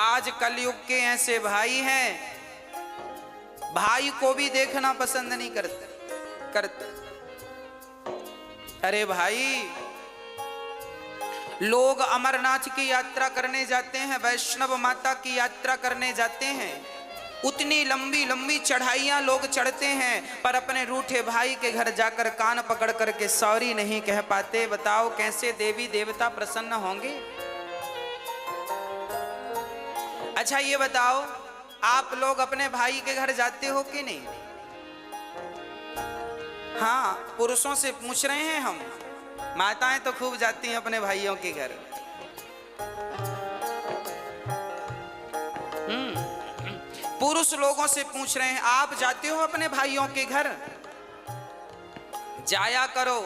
आज कलयुग के ऐसे भाई हैं, भाई को भी देखना पसंद नहीं करते। अरे भाई, लोग अमरनाथ की यात्रा करने जाते हैं, वैष्णव माता की यात्रा करने जाते हैं, उतनी लंबी लंबी चढ़ाइयां लोग चढ़ते हैं, पर अपने रूठे भाई के घर जाकर कान पकड़ करके सॉरी नहीं कह पाते। बताओ कैसे देवी देवता प्रसन्न होंगे? अच्छा ये बताओ, आप लोग अपने भाई के घर जाते हो कि नहीं? हाँ, पुरुषों से पूछ रहे हैं हम। माताएं तो खूब जाती हैं अपने भाइयों के घर। पुरुष लोगों से पूछ रहे हैं, आप जाते हो अपने भाइयों के घर? जाया करो,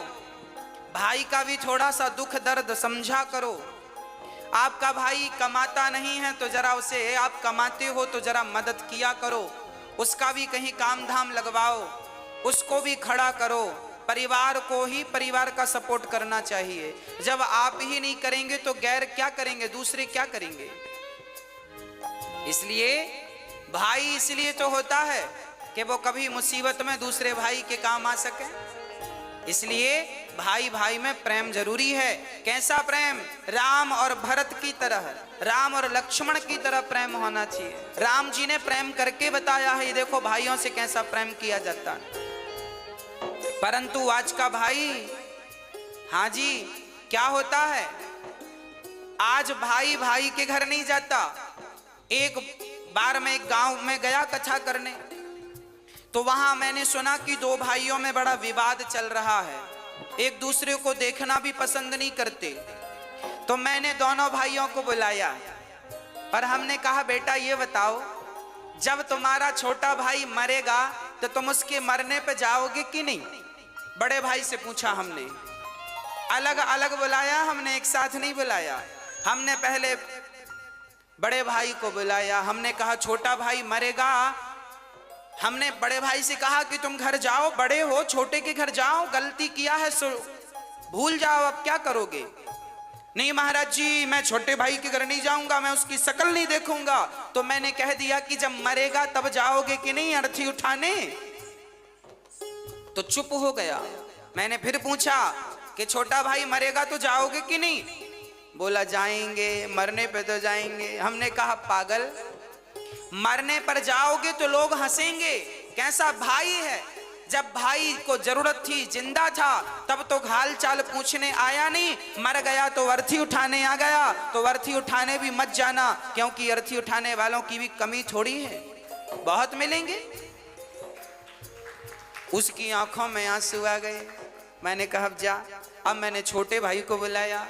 भाई का भी थोड़ा सा दुख दर्द समझा करो। आपका भाई कमाता नहीं है तो जरा उसे, आप कमाते हो तो जरा मदद किया करो, उसका भी कहीं काम धाम लगवाओ, उसको भी खड़ा करो। परिवार को ही परिवार का सपोर्ट करना चाहिए। जब आप ही नहीं करेंगे तो गैर क्या करेंगे, दूसरे क्या करेंगे? इसलिए भाई इसलिए तो होता है कि वो कभी मुसीबत में दूसरे भाई के काम आ सके। इसलिए भाई भाई में प्रेम जरूरी है। कैसा प्रेम? राम और भरत की तरह, राम और लक्ष्मण की तरह प्रेम होना चाहिए। राम जी ने प्रेम करके बताया है, देखो भाइयों से कैसा प्रेम किया जाता है। परंतु आज का भाई, हाँ जी, क्या होता है? आज भाई भाई के घर नहीं जाता। एक बार मैं एक गांव में गया कथा करने, तो वहां मैंने सुना कि दो भाइयों में बड़ा विवाद चल रहा है, एक दूसरे को देखना भी पसंद नहीं करते। तो मैंने दोनों भाइयों को बुलाया और हमने कहा, बेटा ये बताओ, जब तुम्हारा छोटा भाई मरेगा तो तुम उसके मरने पे जाओगे कि नहीं? बड़े भाई से पूछा हमने। अलग अलग बुलाया हमने, एक साथ नहीं बुलाया। हमने पहले बड़े भाई को बुलाया, हमने कहा छोटा भाई मरेगा। हमने बड़े भाई से कहा कि तुम घर जाओ, बड़े हो, छोटे के घर जाओ, गलती किया है सो भूल जाओ, अब क्या करोगे? नहीं महाराज जी, मैं छोटे भाई के घर नहीं जाऊंगा, मैं उसकी शक्ल नहीं देखूंगा। तो मैंने कह दिया कि जब मरेगा तब जाओगे कि नहीं अर्थी उठाने? तो चुप हो गया। मैंने फिर पूछा कि छोटा भाई मरेगा तो जाओगे कि नहीं? बोला जाएंगे, मरने पे तो जाएंगे। हमने कहा पागल, मरने पर जाओगे तो लोग हंसेंगे, कैसा भाई है? जब भाई को जरूरत थी, जिंदा था, तब तो हाल चाल पूछने आया नहीं, मर गया तो अर्थी उठाने आ गया। तो अर्थी उठाने भी मत जाना, क्योंकि अर्थी उठाने वालों की भी कमी थोड़ी है, बहुत मिलेंगे। उसकी आंखों में आंसू आ गए। मैंने कहा अब जा। अब मैंने छोटे भाई को बुलाया।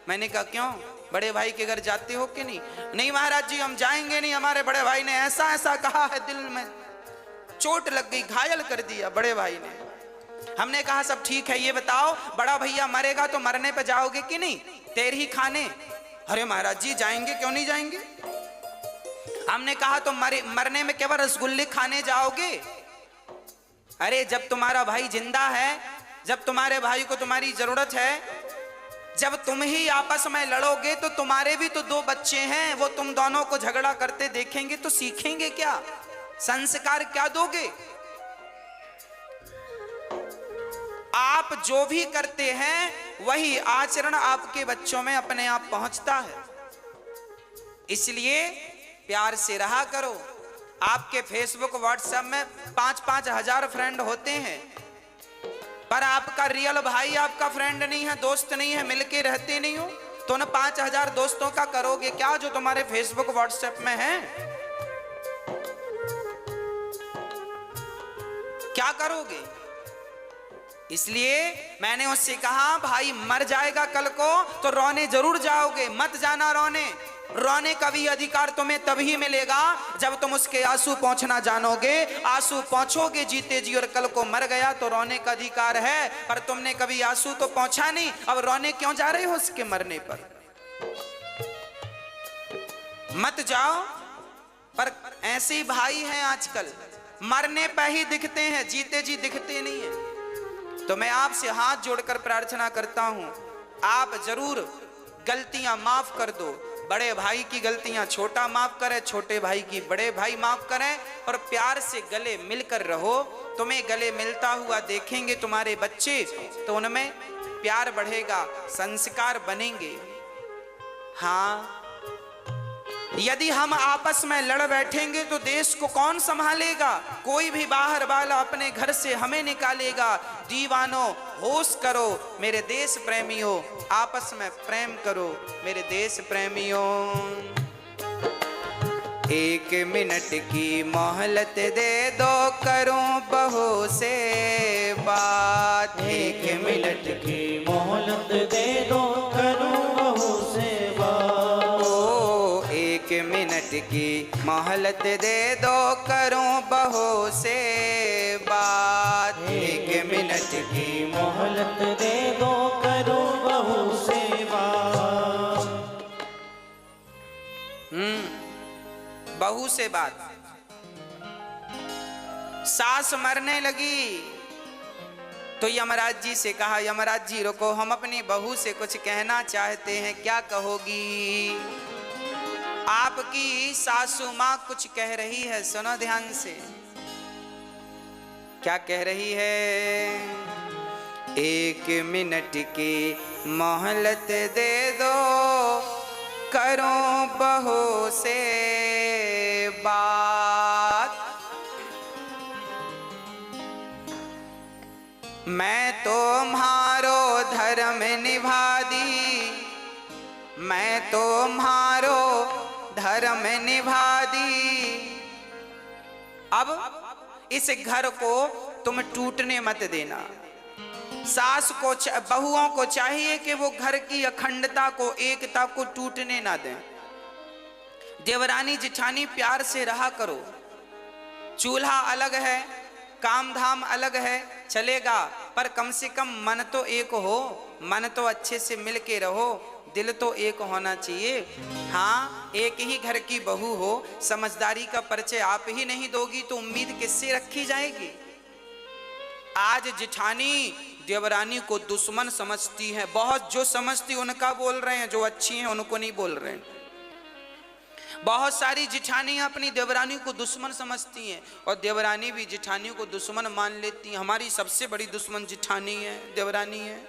मैंने कहा क्यों, बड़े भाई के घर जाते हो कि नहीं? नहीं महाराज जी, हम जाएंगे नहीं, हमारे बड़े भाई ने ऐसा ऐसा कहा है, दिल में चोट लग गई, घायल कर दिया बड़े भाई ने। हमने कहा सब ठीक है, ये बताओ बड़ा भैया मरेगा तो मरने पे जाओगे कि नहीं? तेरे ही खाने। अरे महाराज जी जाएंगे, क्यों नहीं जाएंगे? हमने कहा तो मरने में केवल रसगुल्ले खाने जाओगे? अरे जब तुम्हारा भाई जिंदा है, जब तुम्हारे भाई को तुम्हारी जरूरत है, जब तुम ही आपस में लड़ोगे तो तुम्हारे भी तो दो बच्चे हैं, वो तुम दोनों को झगड़ा करते देखेंगे तो सीखेंगे क्या? संस्कार क्या दोगे? आप जो भी करते हैं वही आचरण आपके बच्चों में अपने आप पहुंचता है। इसलिए प्यार से रहा करो। आपके फेसबुक व्हाट्सएप में 5-5 हजार फ्रेंड होते हैं, पर आपका रियल भाई आपका फ्रेंड नहीं है, दोस्त नहीं है, मिलके रहते नहीं हो, तो उन 5 हजार दोस्तों का करोगे क्या जो तुम्हारे फेसबुक व्हाट्सएप में है? क्या करोगे? इसलिए मैंने उससे कहा भाई मर जाएगा कल को तो रोने जरूर जाओगे, मत जाना रोने। रोने का भी अधिकार तुम्हें तभी मिलेगा जब तुम उसके आंसू पहुंचना जानोगे। आंसू पहुंचोगे जीते जी, और कल को मर गया तो रोने का अधिकार है, पर तुमने कभी आंसू तो पहुंचा नहीं, अब रोने क्यों जा रहे हो उसके मरने पर? मत जाओ। पर ऐसे ही भाई हैं आजकल, मरने पर ही दिखते हैं, जीते जी दिखते नहीं है। तो मैं आपसे हाथ जोड़कर प्रार्थना करता हूं, आप जरूर गलतियां माफ कर दो, बड़े भाई की गलतियां छोटा माफ करे, छोटे भाई की बड़े भाई माफ करें, और प्यार से गले मिलकर रहो। तुम्हें गले मिलता हुआ देखेंगे तुम्हारे बच्चे तो उनमें प्यार बढ़ेगा, संस्कार बनेंगे। हाँ, यदि हम आपस में लड़ बैठेंगे तो देश को कौन संभालेगा? कोई भी बाहर वाला अपने घर से हमें निकालेगा। दीवानों होश करो मेरे देश प्रेमियों, आपस में प्रेम करो मेरे देश प्रेमियों। 1 मिनट की मोहलत दे दो, करूं बहू से बात। 1 मिनट की मोहलत दे दो, करूं बहू से बात। 1 मिनट की मोहलत दे दो, करूं बहू से बात। 1 मिनट की मोहलत दे दो, करूं बहू से बात। बहू से बात। सास मरने लगी तो यमराज जी से कहा, यमराज जी रुको, हम अपनी बहू से कुछ कहना चाहते हैं, क्या कहोगी? आपकी सासू माँ कुछ कह रही है, सुनो ध्यान से। क्या कह रही है? 1 मिनट की मोहलत दे दो, करूं बहू से बात। मैं तुम्हारो धर्म निभा दी, मैं तुम्हारो धर्म निभा दी। अब इस घर को तुम टूटने मत देना। सास को बहुओं को चाहिए कि वो घर की अखंडता को, एकता को टूटने ना दें। देवरानी जिठानी प्यार से रहा करो। चूल्हा अलग है, काम धाम अलग है, चलेगा, पर कम से कम मन तो एक हो, मन तो अच्छे से मिल के रहो, दिल तो एक होना चाहिए। हाँ, एक ही घर की बहू हो, समझदारी का परिचय आप ही नहीं दोगी तो उम्मीद किससे रखी जाएगी? आज जिठानी देवरानी को दुश्मन समझती है, बहुत जो समझती उनका बोल रहे हैं, जो अच्छी हैं उनको नहीं बोल रहे हैं। बहुत सारी जिठानी अपनी देवरानी को दुश्मन समझती हैं और देवरानी भी जिठानी को दुश्मन मान लेती हैं। हमारी सबसे बड़ी दुश्मन जिठानी है, देवरानी है,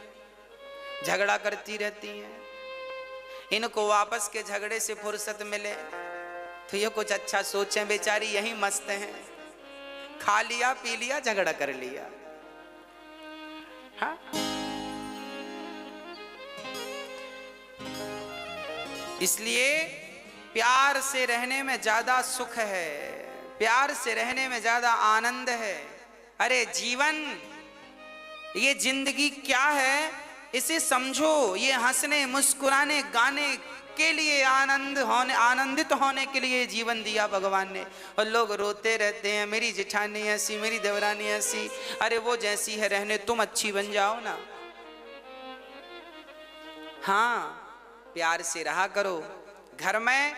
झगड़ा करती रहती हैं। इनको वापस के झगड़े से फुर्सत मिले तो ये कुछ अच्छा सोचें, बेचारी यही मस्त हैं, खा लिया पी लिया झगड़ा कर लिया। हाँ? इसलिए प्यार से रहने में ज्यादा सुख है, प्यार से रहने में ज्यादा आनंद है। अरे जीवन, ये जिंदगी क्या है इसे समझो। ये हंसने मुस्कुराने गाने के लिए, आनंदित होने के लिए जीवन दिया भगवान ने। और लोग रोते रहते हैं, मेरी जिठानी ऐसी, मेरी देवरानी ऐसी। अरे वो जैसी है रहने, तुम अच्छी बन जाओ ना। हाँ, प्यार से रहा करो, घर में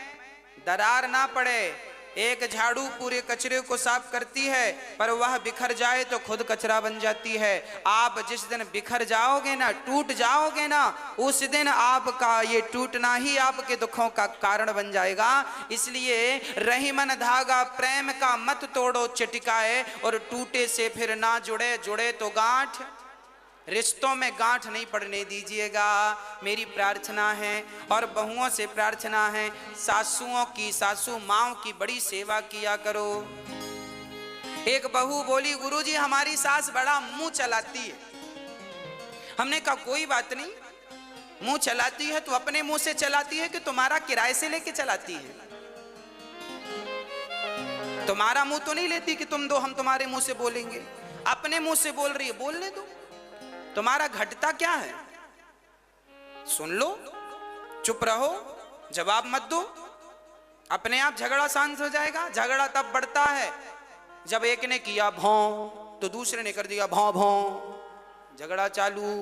दरार ना पड़े। एक झाड़ू पूरे कचरे को साफ करती है, पर वह बिखर जाए तो खुद कचरा बन जाती है। आप जिस दिन बिखर जाओगे ना, टूट जाओगे ना, उस दिन आपका ये टूटना ही आपके दुखों का कारण बन जाएगा। इसलिए रही मन धागा प्रेम का मत तोड़ो चटकाए, और टूटे से फिर ना जुड़े, जुड़े तो गांठ। रिश्तों में गांठ नहीं पड़ने दीजिएगा, मेरी प्रार्थना है। और बहुओं से प्रार्थना है, सासुओं की, सासू माओं की बड़ी सेवा किया करो। एक बहू बोली, गुरुजी हमारी सास बड़ा मुंह चलाती है। हमने कहा कोई बात नहीं, मुंह चलाती है तो अपने मुंह से चलाती है कि तुम्हारा किराए से लेके चलाती है? तुम्हारा मुंह तो नहीं लेती कि तुम दो हम तुम्हारे मुंह से बोलेंगे, अपने मुंह से बोल रही है, बोलने दो। तुम्हारा घटता क्या है? सुन लो, चुप रहो, जवाब मत दो, अपने आप झगड़ा शांत हो जाएगा। झगड़ा तब बढ़ता है जब एक ने किया भौं तो दूसरे ने कर दिया भौं भौं, झगड़ा चालू।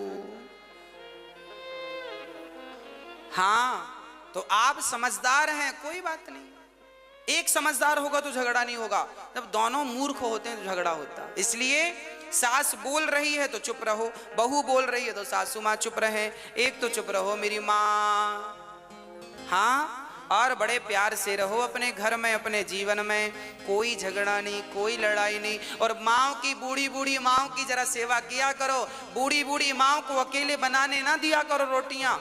हाँ, तो आप समझदार हैं, कोई बात नहीं। एक समझदार होगा तो झगड़ा नहीं होगा, जब दोनों मूर्ख होते हैं तो झगड़ा होता है। इसलिए सास बोल रही है तो चुप रहो, बहू बोल रही है तो सासू माँ चुप रहे, एक तो चुप रहो मेरी माँ। हाँ, और बड़े प्यार से रहो अपने घर में, अपने जीवन में। कोई झगड़ा नहीं, कोई लड़ाई नहीं। और माँ की, बूढ़ी बूढ़ी माँ की जरा सेवा किया करो। बूढ़ी बूढ़ी माँ को अकेले बनाने ना दिया करो रोटियां।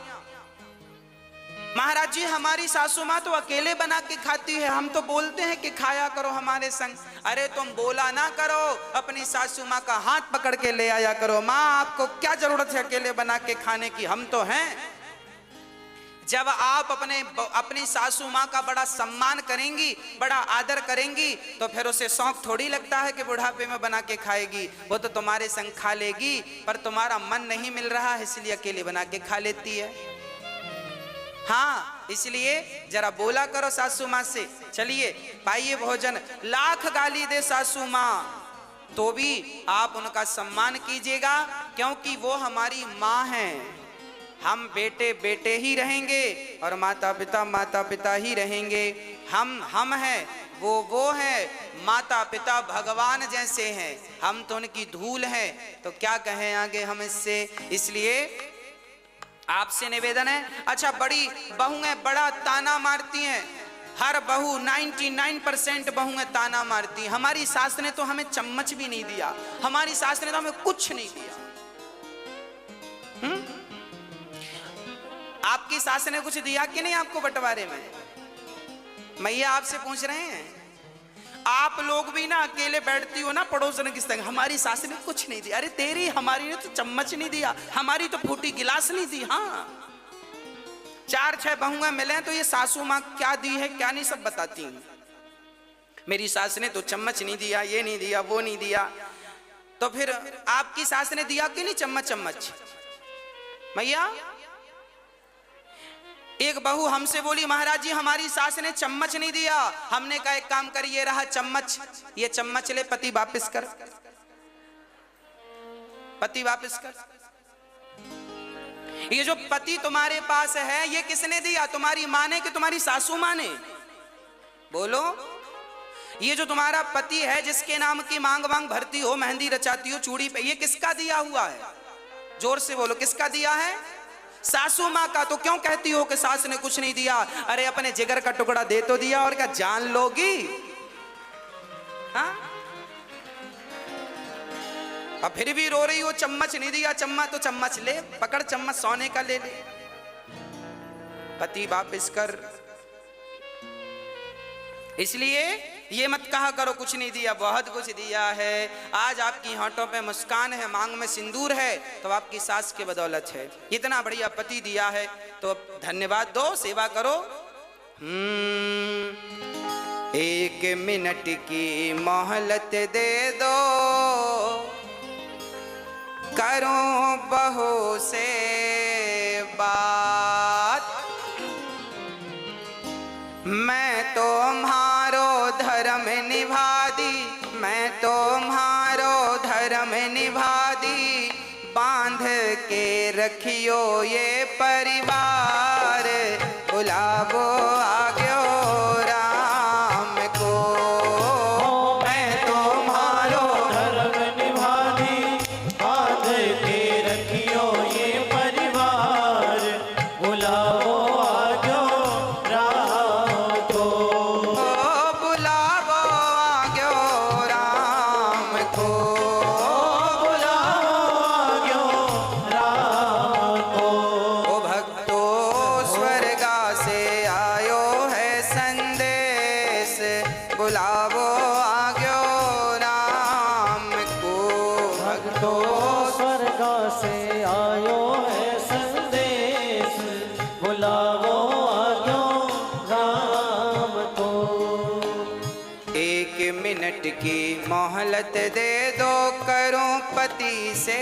महाराज जी हमारी सासू माँ तो अकेले बना के खाती है, हम तो बोलते हैं कि खाया करो हमारे संग। अरे तुम बोला ना करो, अपनी सासू माँ का हाथ पकड़ के ले आया करो। माँ आपको क्या जरूरत है अकेले बना के खाने की, हम तो हैं। जब आप अपनी सासू माँ का बड़ा सम्मान करेंगी, बड़ा आदर करेंगी, तो फिर उसे शौक थोड़ी लगता है कि बुढ़ापे में बना के खाएगी। वो तो तुम्हारे संग खा लेगी, पर तुम्हारा मन नहीं मिल रहा है इसलिए अकेले बना के खा लेती है। हाँ, इसलिए जरा बोला करो सासू माँ से, चलिए पाइए भोजन। लाख गाली दे सासू माँ तो भी आप उनका सम्मान कीजिएगा, क्योंकि वो हमारी माँ हैं। हम बेटे बेटे ही रहेंगे और माता पिता ही रहेंगे। हम हैं, वो है। माता पिता भगवान जैसे हैं, हम तो उनकी धूल हैं, तो क्या कहें आगे हम इससे। इसलिए आपसे निवेदन है। अच्छा, बड़ी बहुएं बड़ा ताना मारती हैं। हर बहू 99% बहुएं ताना मारती हैं। हमारी सास ने तो हमें चम्मच भी नहीं दिया, हमारी सास ने तो हमें कुछ नहीं दिया। आपकी सास ने कुछ दिया कि नहीं आपको बंटवारे में? मैया आपसे पूछ रहे हैं। आप लोग भी ना अकेले बैठती हो ना पड़ोसन की संग, हमारी सास ने कुछ नहीं दिया। अरे तेरी, हमारी ने तो चम्मच नहीं दिया, हमारी तो फूटी गिलास नहीं दी। हाँ, 4-6 बहुएं मिले तो ये सासू माँ क्या दी है क्या नहीं सब बताती हैं। मेरी सास ने तो चम्मच नहीं दिया, ये नहीं दिया, वो नहीं दिया। तो फिर आपकी सास ने दिया कि नहीं चम्मच? मैया एक बहू हमसे बोली, महाराज जी हमारी सास ने चम्मच नहीं दिया। हमने कहा एक काम करिए, रहा चम्मच, ये चम्मच ले, पति वापस कर, पति वापस कर। ये जो पति तुम्हारे पास है ये किसने दिया? तुम्हारी माँ ने कि तुम्हारी सासू माँ ने? बोलो। ये जो तुम्हारा पति है जिसके नाम की मांग वांग भरती हो, मेहंदी रचाती हो चूड़ी पे, ये किसका दिया हुआ है? जोर से बोलो, किसका दिया है? सासू माँ का। तो क्यों कहती हो कि सास ने कुछ नहीं दिया? अरे अपने जिगर का टुकड़ा दे तो दिया, और क्या जान लोगी? हाँ, अब फिर भी रो रही हो चम्मच नहीं दिया। चम्मच तो चम्मच ले, पकड़ चम्मच, सोने का ले ले, पति वापिस कर। इसलिए ये मत कहा करो कुछ नहीं दिया, बहुत कुछ दिया है। आज आपकी होंठों पे मुस्कान है, मांग में सिंदूर है, तो आपकी सास के बदौलत है। इतना बढ़िया पति दिया है तो धन्यवाद दो, सेवा करो। 1 मिनट की मोहलत दे दो, करूं बहू से बात। मैं तुम्हारो धर्म निभा दी, मैं तुम्हारो धर्म निभा दी। बांध के रखियो ये परिवार, बुलावो आग्यो राम को। मैं तुम्हारो धर्म निभा दी, बांध के रखियो ये परिवार, बुलाओ आजो राम को। बुलावो आग्यो राम को, बुलाओ आजो राम को। ओ भक्तो स्वर्गा से आयो है संदेश, बुलावो आग्यो राम को। भक्तो स्वर्गा से आयो है संदेश, बुलाओ आजो राम को। 1 मिनट की मोहलत दे दो, करूं पति से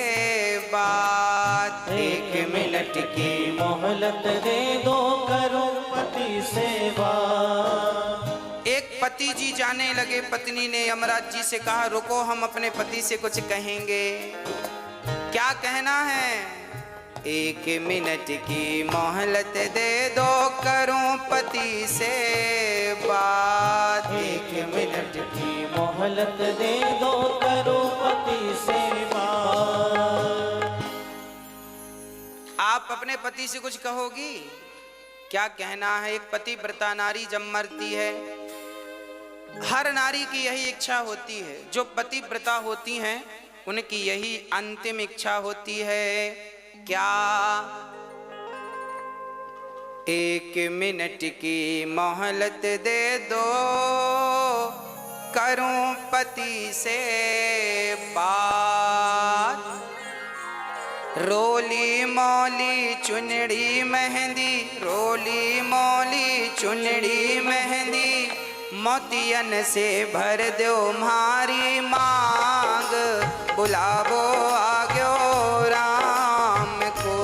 बात। 1 मिनट की मोहलत दे दो, करो पति से बात। एक पति जी जाने लगे, पत्नी ने यमराज जी से कहा, रुको हम अपने पति से कुछ कहेंगे। क्या कहना है? 1 मिनट की मोहलत दे दो, करूं पति से बात। 1 मिनट की मोहलत दे दो, करो पति से बात। आप अपने पति से कुछ कहोगी? क्या कहना है। एक पतिव्रता नारी जब मरती है, हर नारी की यही इच्छा होती है, जो पतिव्रता होती हैं उनकी यही अंतिम इच्छा होती है। क्या? एक मिनट की मोहलत दे दो, करूं पति से बात। रोली मौली चुनड़ी मेहंदी, रोली मौली चुनड़ी मेहंदी, मोतियन से भर दो मारी मांग। बुलावो आग्यो राम को।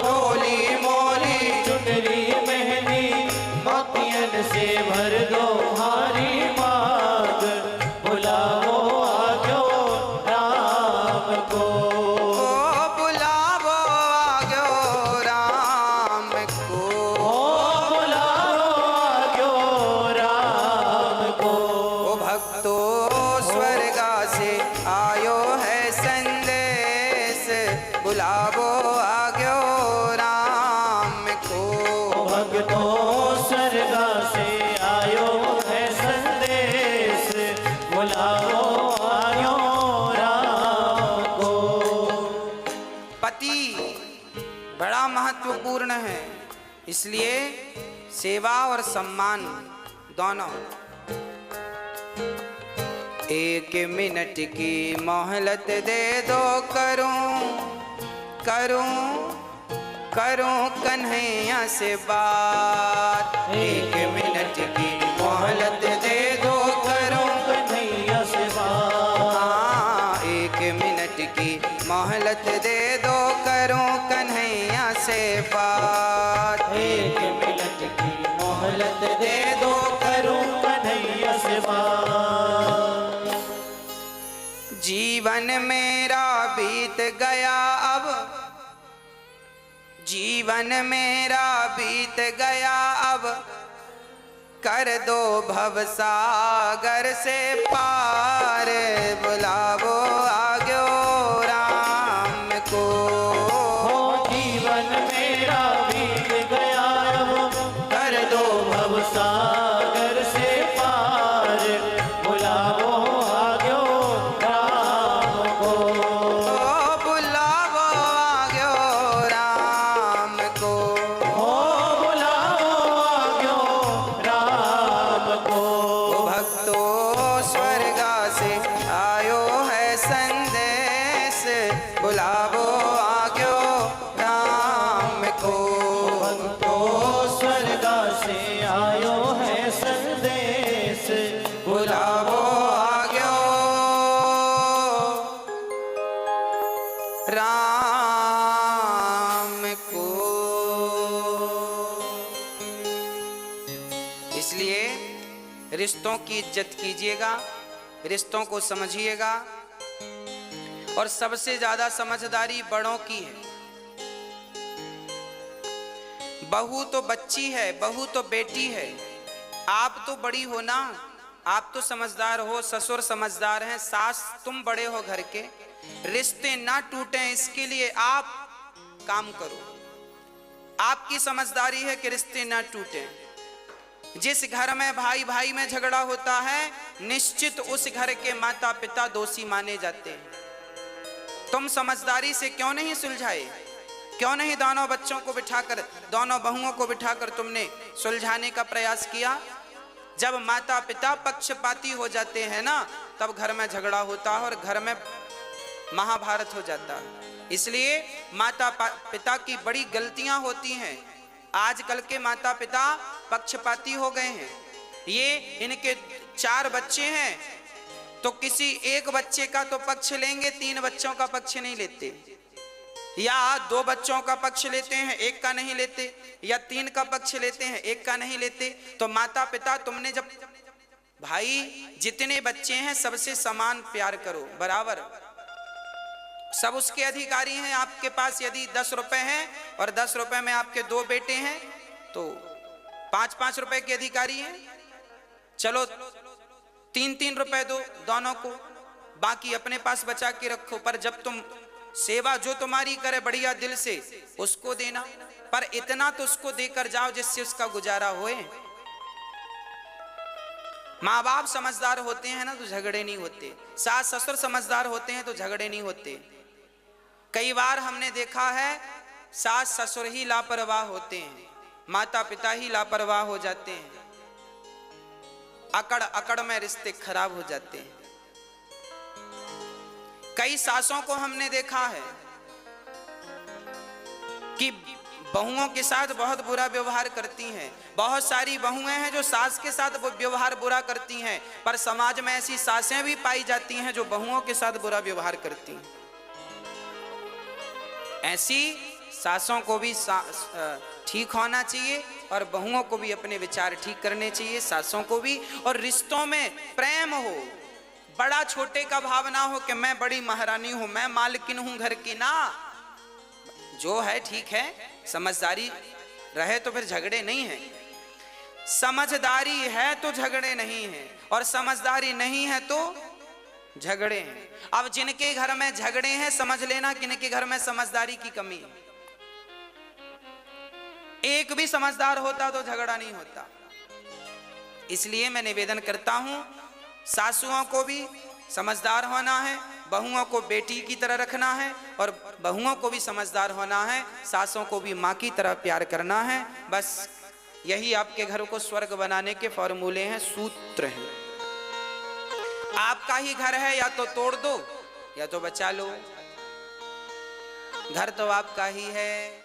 रोली मौली चुनरी मेहंदी, मोतियन से भर दो हारी मांग। बुलाओ आग्यो राम को। बुलावो आग्यो राम को। बुलाओ आग्यो राम को। ओ भक्तो स्वर्गा से आयो है संदेश, बुलावो आग्यो राम को। भक्तों स्वर्गा से आयो है संदेश, बुलाओ आयो राम को। पति बड़ा महत्वपूर्ण है, इसलिए सेवा और सम्मान दोनों। एक मिनट की मोहलत दे दो, करूं कन्हैया से बात। एक मिनट की मोहलत दे दो, करूं कन्हैया से बात। हाँ, एक मिनट की मोहलत दे दो, करूं कन्हैया से बात। एक मिनट की मोहलत दे दो, करूं कन्हैया से बात। जीवन मेरा बीत गया अब, जीवन मेरा बीत गया अब, कर दो भवसागर से पार। बुलावो आग्यो राम को। जीवन मेरा बीत गया अब, कर दो भवसागर से पार। बुलाओ आग्यो राम को। बुलावो आग्यो राम को। बुलाओ आग्यो राम को। भक्तो स्वर्गा से आयो है संदेश, बुलावो आग्यो राम को। भक्तो स्वर्गा से आयो है संदेश, बुलावो आग्यो राम को। इसलिए रिश्तों की इज्जत कीजिएगा, रिश्तों को समझिएगा, और सबसे ज्यादा समझदारी बड़ों की है। बहू तो बच्ची है, बहू तो बेटी है, आप तो बड़ी हो ना, आप तो समझदार हो, ससुर समझदार हैं, सास तुम बड़े हो घर के। रिश्ते ना टूटें इसके लिए आप काम करो। आपकी समझदारी है कि रिश्ते ना टूटें। जिस घर में भाई भाई में झगड़ा होता है, निश्चित उस घर के माता पिता दोषी माने जाते हैं। तुम समझदारी से क्यों नहीं सुलझाए? क्यों नहीं दोनों बच्चों को बिठाकर, दोनों बहुओं को बिठाकर तुमने सुलझाने का प्रयास किया? जब माता पिता पक्षपाती हो जाते हैं ना, तब घर में झगड़ा होता है और घर में महाभारत हो जाता है। इसलिए माता पिता की बड़ी गलतियां होती हैं। आजकल के माता पिता पक्षपाती हो गए हैं। ये इनके 4 बच्चे हैं तो किसी एक बच्चे का तो पक्ष लेंगे, 3 बच्चों का पक्ष नहीं लेते, या 2 बच्चों का पक्ष लेते हैं, 1 का नहीं लेते, या 3 का पक्ष लेते हैं, 1 का नहीं लेते। तो माता पिता, तुमने जब भाई जितने बच्चे हैं सबसे समान प्यार करो, बराबर, सब उसके अधिकारी हैं। आपके पास यदि 10 रुपए हैं और 10 रुपए में आपके 2 बेटे हैं तो 5-5 रुपए के अधिकारी हैं। चलो 3-3 रुपए दो दोनों को, बाकी अपने पास बचा के रखो। पर जब तुम सेवा जो तुम्हारी करे बढ़िया दिल से उसको देना, पर इतना तो उसको देकर जाओ जिससे उसका गुजारा होए। माँ बाप समझदार होते हैं ना तो झगड़े नहीं होते, सास ससुर समझदार होते हैं तो झगड़े नहीं होते। कई बार हमने देखा है सास ससुर ही लापरवाह होते हैं, माता पिता ही लापरवाह हो जाते हैं, अकड़ अकड़ में रिश्ते खराब हो जाते हैं। कई सासों को हमने देखा है कि बहुओं के साथ बहुत बुरा व्यवहार करती हैं। बहुत सारी बहुएं हैं जो सास के साथ व्यवहार बुरा करती हैं, पर समाज में ऐसी सासें भी पाई जाती हैं जो बहुओं के साथ बुरा व्यवहार करती हैं। ऐसी सासों को भी ठीक होना चाहिए और बहुओं को भी अपने विचार ठीक करने चाहिए, सासों को भी। और रिश्तों में प्रेम हो, बड़ा छोटे का भाव ना हो कि मैं बड़ी महारानी हूं, मैं मालकिन हूं घर की, ना। जो है ठीक है, समझदारी रहे तो फिर झगड़े नहीं है। समझदारी है तो झगड़े नहीं है, और समझदारी नहीं है तो झगड़े हैं। अब जिनके घर में झगड़े हैं समझ लेना किनके घर में समझदारी की कमी है। एक भी समझदार होता तो झगड़ा नहीं होता। इसलिए मैं निवेदन करता हूं, सासुओं को भी समझदार होना है, बहुओं को बेटी की तरह रखना है, और बहुओं को भी समझदार होना है, सासों को भी माँ की तरह प्यार करना है। बस यही आपके घर को स्वर्ग बनाने के फॉर्मूले हैं, सूत्र हैं। आपका ही घर है, या तो तोड़ दो या तो बचा लो। घर तो आपका ही है।